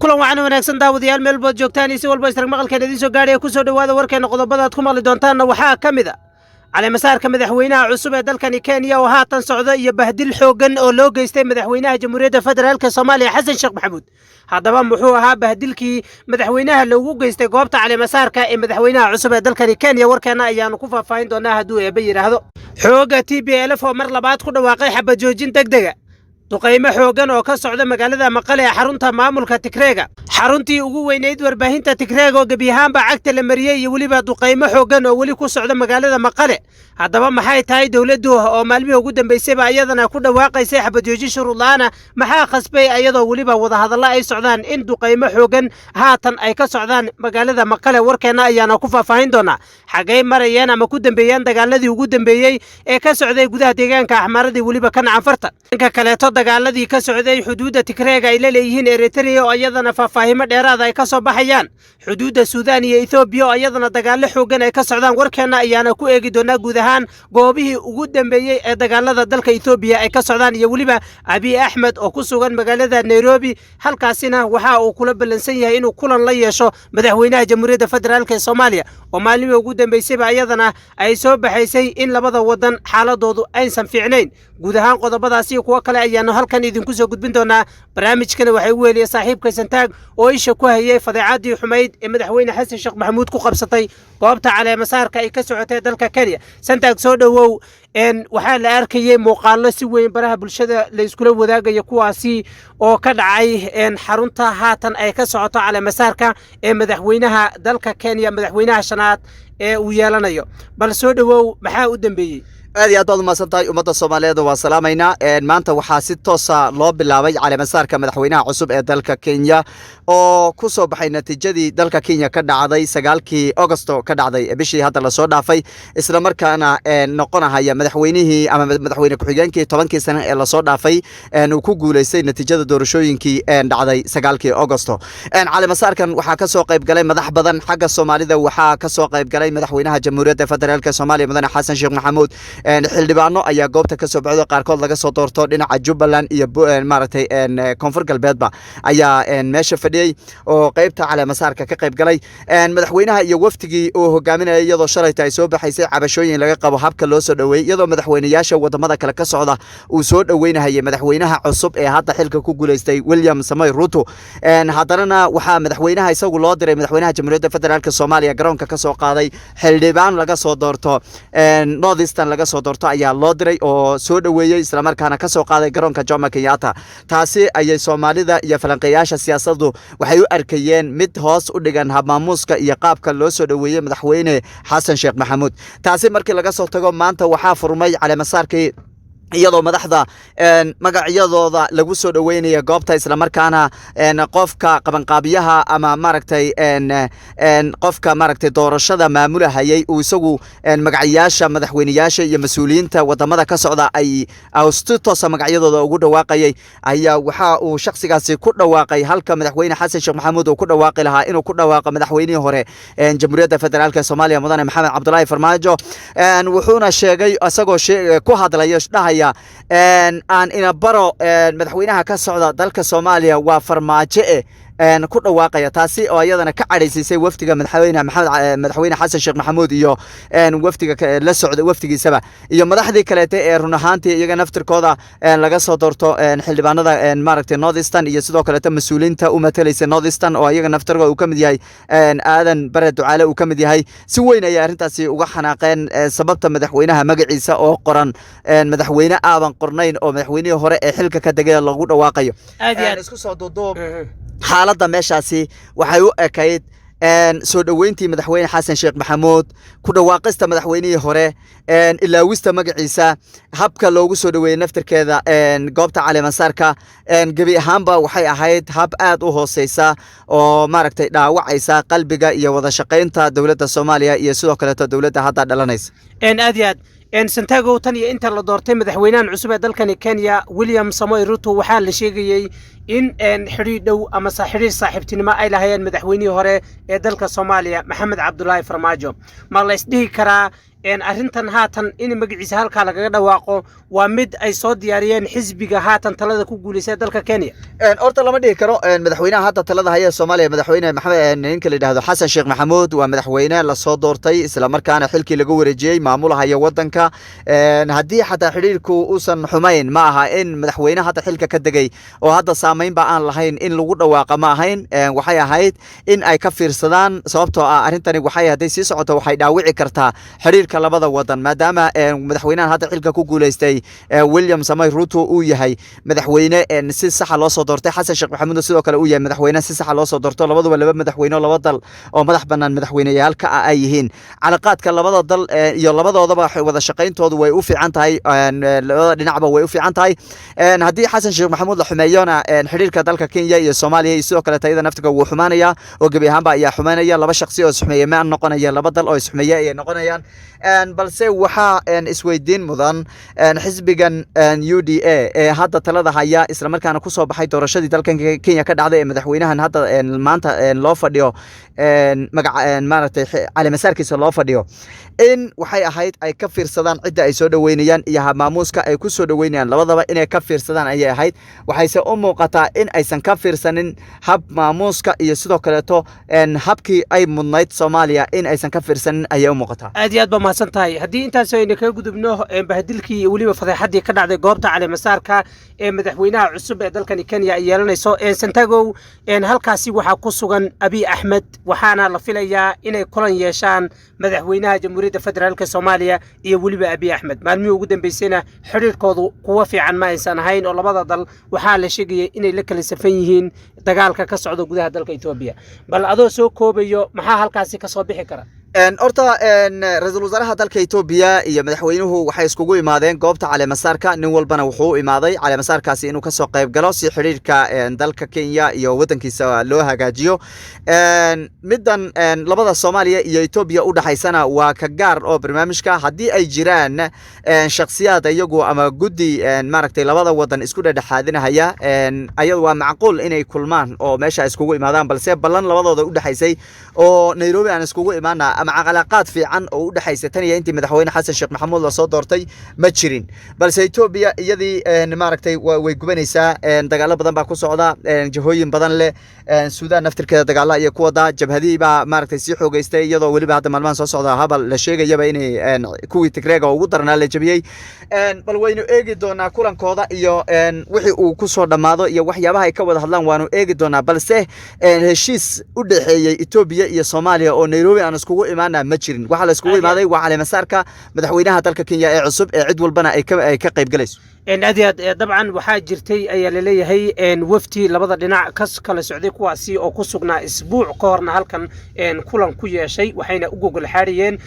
kulan waxaan wanaagsan daawadayaal meel bood joogtaan si walba isla maqalkeena idin soo gaadhay ku soo dhawaada warkeena qodobada aad ku maqli doontaanna waxaa ka mid ah caleemasaarka madaxweynaha cusub ee dalkani Kenya oo haatan socda iyo bahdil xoogan oo loo geystay madaxweynaha Jamhuuriyadda Federaalka Soomaaliya Xasan Sheekh Maxamuud haddaba muxuu ahaa bahdilkii madaxweynaha loogu geystay goobta caleemasaarka ee madaxweynaha cusub ee dalkani Kenya warkeena ayaanu ku faahfaahin doonaa hadduu eeba yiraahdo xooga TPLF oo mar labaad ku dhawaaqay xabad joojin degdeg duqeymo xoogan oo ka socda magaalada Maqale ee xarunta maamulka Tigreega xaruntii ugu weynayd warbaahinta Tigreega oo gabi ahaanba cagta la mariyay iyo waliba duqeymo xoogan oo wali ku socda magaalada Maqale haddaba maxay tahay dawladdu oo maalmihii ugu dambeysay ayadana ku dhawaaqaysay xabad joojin shuruud la'aan maxaa khasbay ayadoo waliba wada hadallo ay socdaan in duqeymo xoogan haatan ay ka socdaan magaalada Maqale warkeena ayaana ku faahfaahin doonaa xagee marayeen ama ku dambeeyeen dagaaladii ugu dambeeyay ee ka socday gudaha deegaanka Axmaaradii waliba kan Canfarta inka kaleeto dagaaladii ka socday xuduudda Tigreega ay leeyihiin Eritrea oo ayadana faahfaahin dheeraad ay ka soo baxayaan xuduudda Suudaan iyo Ethiopia oo ayadana dagaalo xoogan ay ka socdaan warkeena ayaana ku eegi doonaa guud ahaan goobihii ugu dambeeyay ee dagaalada dalka Ethiopia ay ka socdaan iyo waliba Abiy Ahmed oo ku sugan magaalada Nairobi halkaasina waxa uu kula balansan yahay inuu kulan la yeesho madaxweynaha Jamhuuriyadda Federaalka ee Soomaaliya oo maalmihii ugu dambeysay ayadana ay soo baxaysay in labada wadan xaaladoodu aysan fiicnayn guud ahaan qodobadaasi kuwa kale ayaanu halkan idinku soo gudbin doonaa barnaamijkana waxay u weeliyay saaxiibka Santaag oo isha ku hayay fadeecadii xumayd ee madaxweyne Xasan Sheekh Maxamuud ku qabsatay goobta caleemasaarka ay ka socotay dalka Kenya Santaag soo dhawow waxaa la arkayay muuqaallo si weyn baraha bulshada la iskula wadaagayo kuwaasi oo ka dhacay xarunta haatan ay ka socoto caleemasaarka ee madaxweynaha dalka Kenya madaxweynaha shanaad ee uu yeelanayo bal soo dhawow maxaa u dambeeyay aad iyo aad baad umahadsantahay ummadda Soomaaliyeed waa salaamaynaa maanta waxaa si toos ah loo bilaabay caleemasaarka madaxweynaha cusub ee dalka Kenya oo ku soo baxay natiijadii dalka Kenya ka dhacday 9kii Agosto ka dhacday bishii hadda la soo dhaafay isla markaana noqonaya madaxweynihii ama madaxweyne ku-xigeenkii 10kii sano ee la soo dhaafay uu ku guuleystay natiijada doorashooyinkii dhacday 9kii Agosto caleemasaarkan waxaa ka soo qayb galay madax badan xagga Soomaalida waxaa ka soo qayb galay madaxweynaha Jamhuuriyadda Federaalka Soomaaliya mudane Xasan Sheekh Maxamuud xildhibaano ayaa goobta ka soo baxday qaarkood laga soo doorto dhinaca Jubbaland iyo maaragtay koonfur galbeedba ayaa meesha fadhiyay oo qaybta caleemasaarka ka qayb galay madaxweynaha iyo waftigii uu hogaaminayay iyadoo shalayta ay soo baxaysay cabashooyin laga qabo habka loo soo dhaweeyay iyadoo madaxweynayaasha wadamada kale ka socda uu soo dhaweynayay madaxweynaha cusub ee hadda xilka ku guuleystay William Samoei Ruto haddana waxaa madaxweynaha isagu loo diray madaxweynaha Jamhuuriyadda Federaalka Soomaaliya garoonka ka soo qaaday xildhibaan laga soo doorto North Eastern laga soo doorto ayaa loo diray oo soo dhaweeyay isla markaana ka soo qaaday garoonka Jomo Kenyatta taasi ayay Soomaalida iyo falanqeeyaasha siyaasaddu waxay u arkayeen mid hoos u dhigan habmaamuuska iyo qaabka loo soo dhaweeyay madaxweyne Xasan Sheekh Maxamuud taasi markii laga soo tago maanta waxaa furmay caleemasaarkii iyadoo madaxda magacyadooda lagu soo dhaweynaya goobta isla markaana qofka qabanqaabiyaha ama maaragtay qofka maaragtay doorashada maamulahayay uu isagu magacayaasha madaxweynayaasha iyo mas'uuliyiinta wadamada ka socda ay awstoosa magacyadooda ugu dhawaaqayay ayaa waxa uu shakhsigaasi ku dhawaaqay halka madaxweyne Xasan Sheekh Maxamuud uu ku dhawaaqi lahaa inuu ku dhawaaqo madaxweynihii hore Jamhuuriyadda Federaalka Soomaaliya mudane Maxamed Cabdullaahi Farmaajo wuxuuna sheegay asagoo ku hadlayo dhahay aan ina baro madaxweynaha ka socda dalka Soomaaliya waa Farmaajo ku dhawaaqaya taasi oo ayadana ka cadhaysiisay waftiga madaxweyne Xasan Sheekh Maxamuud iyo waftiga la socda waftigiisaba iyo madaxdii kale ee run ahaantii iyaga naftirkooda laga soo doorto xildhibaanada maaragtay North Eastern iyo sidoo kale mas'uuliyiinta u matalaysa North Eastern oo iyaga naftirkooda uu ka mid yahay aadan bare ducaale uu ka mid yahay si weyn ay arrintaasi uga xanaaqeen sababta madaxweynaha magaciisa oo qoran madaxweyne aadan qornayn oo madaxweynihii hore ee xilka ka degay lagu dhawaaqayo isku soo duuduub xaaladda meeshaasi waxay u ekayd soo dhaweyntii madaxweyne Xasan Sheekh Maxamuud ku dhawaaqista madaxweynihii hore ilaawista magaciisa habka loogu soo dhaweeyay naftirkeeda goobta caleemasaarka gabi ahaanba waxay ahayd hab aad u hooseysa oo maaragtay dhaawacaysa qalbiga iyo wada shaqaynta dawladda Soomaaliya iyo sidoo kale dawladda hadda dhalanaysa aad iyo aad Santago tan iyo inta la doortay madaxweynaha cusub ee dalkani Kenya William Samoei Ruto waxaa la sheegayay in xiriir dhow ama xiriir saaxiibtinimo ay lahaayeen madaxweynihii hore ee dalka Soomaaliya Maxamed Cabdullaahi Farmaajo ma la isdhihi karaa arrintan haatan in magaciisa halkaa lagaga dhawaaqo waa mid ay soo diyaariyeen xisbiga haatan talada ku guuleystay dalka Kenya horta lama dhihi karo madaxweynaha hadda talada haya Soomaaliya madaxweyne maxamed ninka la yiraahdo Xasan Sheekh Maxamuud waa madaxweyne la soo doortay isla markaana xilkii lagu wareejiyay maamulaha iyo wadanka haddii xataa xiriirku uusan xumayn ma aha in madaxweynaha hadda xilka ka degay oo hadda saameyn ba aan lahayn in lagu dhawaaqa ma ahayn waxay ahayd in ay ka fiirsadaan sababtoo ah arrintani waxay haday sii socoto waxay dhaawici kartaa xiriirka labada wadan maadaama madaxweynaha hadda xilka ku guuleystay William Samoei Ruto uu yahay madaxweyne si sax ah loo soo doortay Xasan Sheekh Maxamuud sidoo kale uu yahay madaxweyne si sax ah loo soo doorto labaduba laba madaxweyne laba dal oo madax banaan madaxweyneyaal ka ay yihiin calaqaadka labada dal iyo labadoodaba wada shaqayntoodu way u fiican tahay labada dhinacba way u fiican tahay haddii Xasan Sheekh Maxamuud la xumeeyona xiriirka dalka Kenya iyo Soomaaliya iyo sidoo kale tayada naftiga uu xumaanaya oo gabi ahaanba ayaa xumaanaya laba shakhsi oo xumeeyay ma noqonaya laba dal oo xumeeyay ay noqonayaan balse waxa isweydiin mudan xisbigan UDA ee hadda talada haya isla markaana ku soo baxay doorashadii dalka Kenya ka dhacday ee madaxweynahan hadda maanta loo fadhiyo magaca maaragtay cali masaarkiisa loo fadhiyo in waxay ahayd ay ka fiirsadaan cidda ay soo dhaweynayaan iyo maamuuska ay ku soo dhaweynayaan labadaba inay ka fiirsadaan ayay ahayd waxayse u muuqataa in aysan ka fiirsanin hab maamuuska iyo sidoo kaleeto habkii ay mudnayd Soomaaliya in aysan ka fiirsanin ayay u muuqataa aad iyo aad ba mahadsan tahay haddii intaas aynu kaga gudubno bahdilkii iyo weliba fadeexadii ka dhacday goobta cali masaarka ee madaxweynaha cusub ee dalkani Kenya ay yeelanayso Santiago halkaasi waxaa ku sugan Abiy Ahmed waxaana la filayaa inay kulan yeeshaan madaxweynaha jamhuuriyadda federaalka Soomaaliya iyo weliba Abiy Ahmed maalmihii ugu dambeysayna xiriirkoodu kuwa fiican ma aysan ahayn oo labada dal waxaa la sheegayay inay la kala safan yihiin dagaalka ka socda gudaha dalka Itoobiya bal adoo soo koobayo maxaa halkaasi ka soo bixi kara horta ra'iisul wasaaraha dalka Itoobiya iyo madaxweynuhu waxay iskugu imaadeen goobta cali masaarka nin walbana wuxuu imaaday cali masaarkaasi inuu ka soo qayb galo si xiriirka dalka Kenya iyo wadankiisa loo hagaajiyo midan labada Soomaaliya iyo Itoobiya u dhaxaysana waa ka gaar oo barnaamijka hadii ay jiraan shakhsiyaad iyagu ama gudi maaragtay labada wadan isku dhexaadinaya ayadu waa macquul inay kulmaan oo meesha iskugu imaadaan balse ballan labadooda u dhaxaysay oo Nairobi aan iskugu imaana ama calaaqaad fiican oo u dhaxaysay tan iyo intii madaxweyne Xasan Sheekh Maxamuud la soo doortay ma jirin balse Itoobiya iyadii maaragtay way gubanaysaa dagaalo badan baa ku socda jahooyin badan leh Suudaan naftirkeeda dagaalo iyo kuwa jabhadii baa maaragtay si xoogaystay iyadoo waliba hadda maalmahan soo socda habal la sheegayaba inay kuwii Tigreega ugu darnaa la jabiyay bal waynu eegi doonaa kulankooda iyo wixii uu ku soo dhamaado iyo waxyaabaha ay ka wada hadlaan waanu eegi doonaa balse heshiis u dhaxeeyay Itoobiya iyo Soomaaliya oo Nairobi aan iskugu imaana ma jirin waxa la iskugu imaaday waa cali masaarka madaxweynaha dalka Kenya ee cusub ee cid walbana ay ka qayb galayso aad dabcan waxaa jirtay ayaa la leeyahay wafti labada dhinac ka kala socday kuwaasi oo ku sugnaa isbuuc ka horna halkan kulan ku yeeshay waxayna u gogol xaariyeen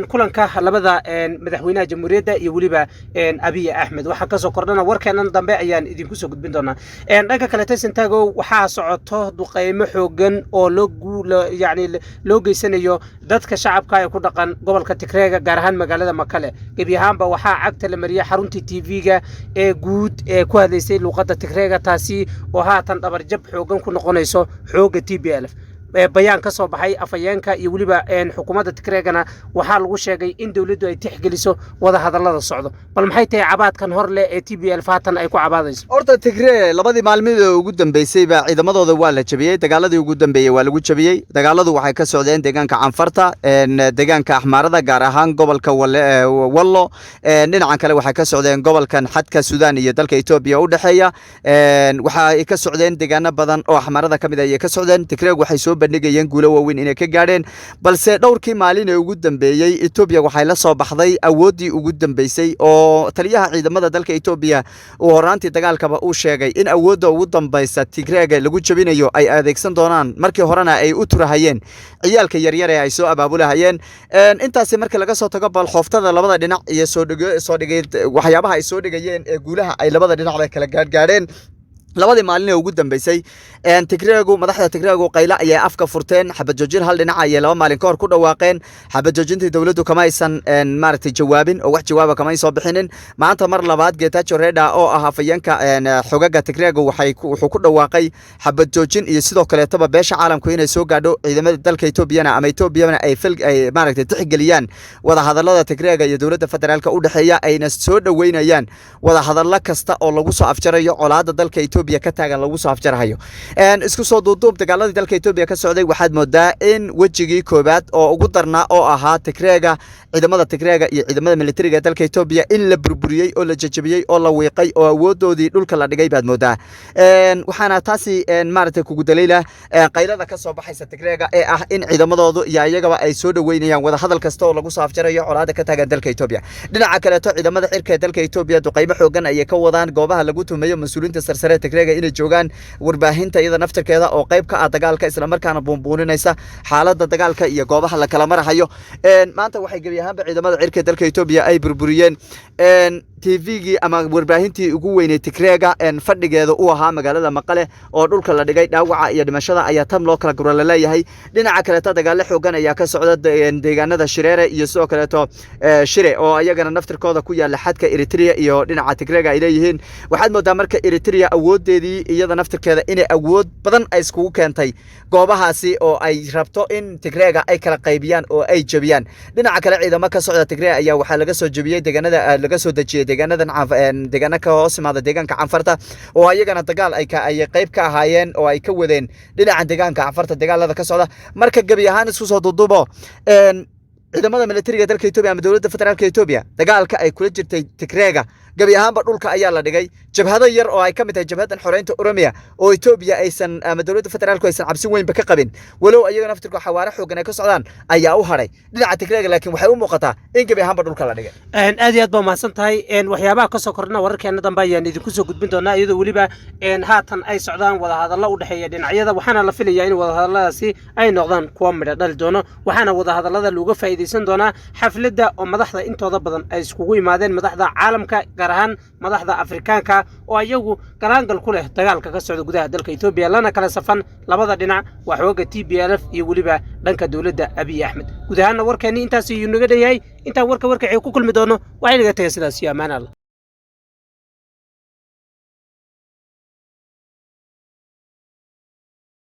kulanka labada madaxweynaha jamhuuriyadda iyo waliba Abiy Ahmed waxa ka soo kordhana warkeenan dambe ayaan idinku soo gudbin doonaa dhanka kale Santiago waxaa socoto duqeymo xoogan oo loo geysanayo dadka shacabka ee ku dhaqan gobolka Tigreega gaar ahaan magaalada Makale gabi ahaanba waxaa cagta la mariyay xaruntii TV-ga guud ku hadlaysay luqadda Tigreega taasi oo haatan dhabar jab xoogan ku noqonayso xooga TPLF bayaan ka soo baxay afayeenka iyo waliba xukuumadda Tigreegana waxaa lagu sheegay in dawladdu ay tixgeliso wada hadallada socdo bal maxay tahay cabaadkan hor leh ee TPLF haatan ay ku cabaadayso horta Tigreeg labadii maalmood ugu dambeysay baa ciidamadooda waa la jabiyay dagaaladii ugu dambeeyay waa lagu jabiyay dagaaladu waxay ka socdeen deegaanka Canfarta deegaanka Axmaarada gaar ahaan gobolka Wallo dhinacan kale waxay ka socdeen gobolkan xadka Suudaan iyo dalka Itoobiya u dhaxeeya waxa ay ka socdeen deegaano badan oo Axmaarada kamid ah ay ka socdeen Tigreeg waxay soo bandhigayeen guulo waaweyn inay ka gaadheen balse dhowrkii maalin ee ugu dambeeyay Itoobiya waxay la soo baxday awoodii ugu dambeysay oo taliyaha ciidamada dalka Itoobiya oo horaantii dagaalkaba uu sheegay in awoodda ugu dambaysa Tigreega lagu jabinayo ay adeegsan doonaan markii horena ay u turahayeen ciyaalka yaryar ee ay soo abaabulahayeen intaasi markii laga soo tago bal xooftada labada dhinac iyo soo dhigay waxyaabaha ay soo dhigayeen ee guulaha ay labada dhinac kala gaadheen labadii maalin ee ugu dambeysay Tigreegu madaxda Tigreegu qayla ayay afka furteen xabad joojin hal dhinac ay laba maalin ka hor ku dhawaaqeen xabad joojintii dawladdu kama aysan maaragtay jawaabin oo wax jawaaba kama soo bixinin maanta mar labaad Getachew Reda oo ah afayeenka xogaga Tigreegu wuxuu ku dhawaaqay xabad joojin iyo sidoo kale taba beesha caalamku inay soo gaadho ciidamada dalka Ethiopia ama Ethiopia ay maaragtay tixgeliyaan wada hadallada Tigreega iyo dawladda federaalka u dhaxeeya ayna soo dhaweynayaan wada hadallo kasta oo lagu soo afjarayo colaadda dalka Ethiopia ka taagan lagu soo afjarayo isku soo duuduub dagaaladii dalka Ethiopia ka socday waxaad moodaa in wajigii koobaad oo ugu darnaa oo ahaa Tigreega ciidamada Tigreega iyo ciidamada militariga dalka Ethiopia in la burburiyay oo la jajabiyay oo la wiiqay oo awoodoodii dhulka la dhigay baad moodaa waxaana taasi maaragtay kugu daliila qaylada ka soo baxaysa Tigreega ee ah in ciidamadoodu iyo ayagaba ay soo dhaweynayaan wada hadal kasta oo lagu soo afjarayo colaadda ka taagan dalka Ethiopia dhinaca kale ciidamada cirka ee dalka Ethiopia duqeymo xoogan ay ka wadaan goobaha lagu tumeeyo mas'uuliyiinta sarsare Tigreega inay joogaan warbaahinta iyada naftirkeeda oo qayb ka ah dagaalka isla markaana buunbuuninaysa xaaladda dagaalka iyo goobaha la kala marahayo maanta waxay gabi ahaanba ciidamada cirka dalka Ethiopia ay burburiyeen TV-gii ama warbaahintii ugu weynay Tigreega fadhigeeda u ahaa magaalada Maqale oo dhulka la dhigay dhaawaca iyo dhimashada ayaa tam loo kala gurala leeyahay dhinaca kale dagaal xoogan ayaa ka socda deegaanada Shireere iyo sidoo kale Shire oo ayagana naftirkooda ku yaala xadka Eritrea iyo dhinaca Tigreega ay leeyihiin waxaad moodaa marka Eritrea awoodeedii iyada naftirkeeda inay awood badan ay iskugu keentay goobahaasi oo ay rabto in Tigreega ay kala qaybiyaan oo ay jabiyaan dhinaca kale ciidamada ka socda Tigreega ayaa waxa laga soo jabiyay deegaanada laga soo dajiyay deegaanada ka hoos imaada deegaanka Canfarta oo ayagana dagaal ay qayb ka ahaayeen oo ay ka wadeen dhinaca deegaanka Canfarta dagaalada ka socda marka gabi ahaan isku soo duuduubo ciidamada militariga dalka Ethiopia ama dawladda federaalka Ethiopia dagaalka ay kula jirtay Tigreega gabi ahaanba dhulka ayaa la dhigay jabhado yar oo ay ka mid tahay jabhadan xoreynta Oromia oo Ethiopia aysan ama dawladda federaalku aysan cabsi weyn ba ka qabin walow ayaga naftirku xawaare xoogan ay ka socdaan ayaa u haray dhinaca Tigreega laakiin waxay u muuqataa in gabi ahaanba dhulka la dhigay aad iyo aad baa mahadsan tahay waxyaabaha ka soo korna wararkeena dambe ayaan idinku soo gudbin doonaa iyadoo waliba haatan ay socdaan wada hadallo u dhaxeeya dhinacyada waxaana la filayaa in wada hadalladaasi ay noqdaan kuwa midho dhali doono waxaana wada hadallada looga faa'iideysan doonaa xafladda oo madaxda intooda badan ay iskugu yimaadeen madaxda caalamka gaar ahaan madaxda Afrikaanka oo ayagu galaangal ku leh dagaalka ka socda gudaha dalka Ethiopia lana kala safan labada dhinac waa xooga TPLF iyo waliba dhanka dawladda Abiy Ahmed gudaha warkeeni intaas iyo naga dhayahay inta warka ku kulmi doono waxay naga tagay sidaas iyo amaan Allah